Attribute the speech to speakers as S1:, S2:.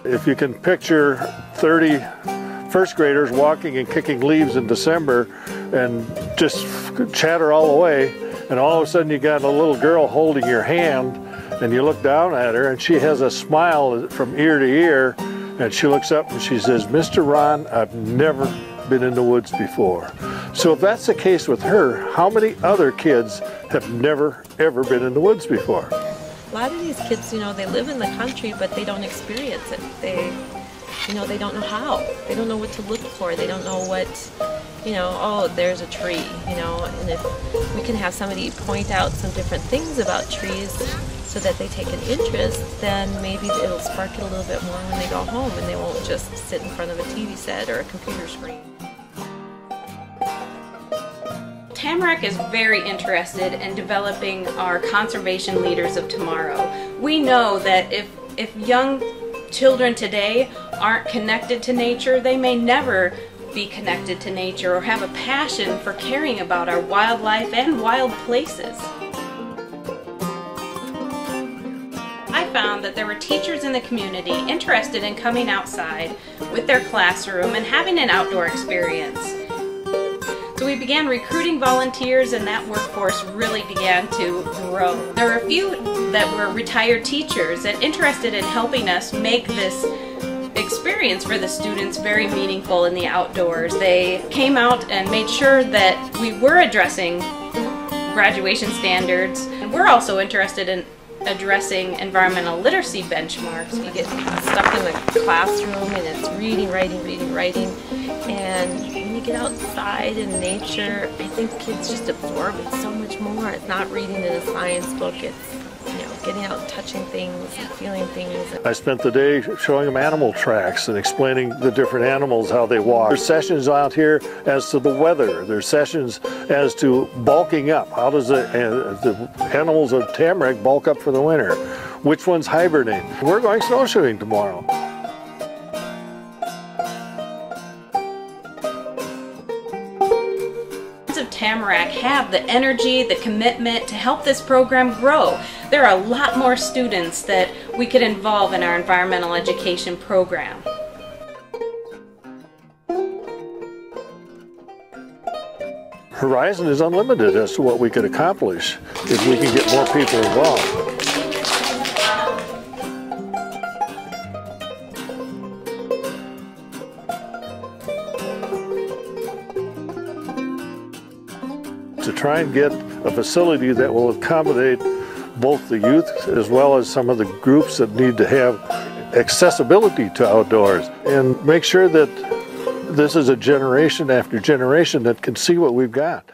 S1: If you can picture 30 first graders walking and kicking leaves in December and just chatter all the way, and all of a sudden you got a little girl holding your hand and you look down at her and she has a smile from ear to ear, and she looks up and she says, "Mr. Ron, I've never been in the woods before." So if that's the case with her, how many other kids have never ever been in the woods before?
S2: A lot of these kids, you know, they live in the country, but they don't experience it. They don't know how. They don't know what to look for. They don't know what, oh, there's a tree, and if we can have somebody point out some different things about trees so that they take an interest, then maybe it'll spark it a little bit more when they go home and they won't just sit in front of a TV set or a computer screen.
S3: Tamarac is very interested in developing our conservation leaders of tomorrow. We know that if young children today aren't connected to nature, they may never be connected to nature or have a passion for caring about our wildlife and wild places. I found that there were teachers in the community interested in coming outside with their classroom and having an outdoor experience. So we began recruiting volunteers, and that workforce really began to grow. There were a few that were retired teachers and interested in helping us make this experience for the students very meaningful in the outdoors. They came out and made sure that we were addressing graduation standards, and we're also interested in addressing environmental literacy benchmarks.
S2: We get stuck in the classroom and it's reading, writing, and when you get outside in nature, I think kids just absorb it so much more. It's not reading in a science book, it's getting out and touching things and feeling things.
S1: I spent the day showing them animal tracks and explaining the different animals, how they walk. There's sessions out here as to the weather. There's sessions as to bulking up. How does the animals of Tamarac bulk up for the winter? Which ones hibernate? We're going snowshoeing tomorrow.
S3: Of Tamarac have the energy, the commitment to help this program grow. There are a lot more students that we could involve in our environmental education program.
S1: Horizon is unlimited as to what we could accomplish if we can get more people involved. To try and get a facility that will accommodate both the youth as well as some of the groups that need to have accessibility to outdoors, and make sure that this is a generation after generation that can see what we've got.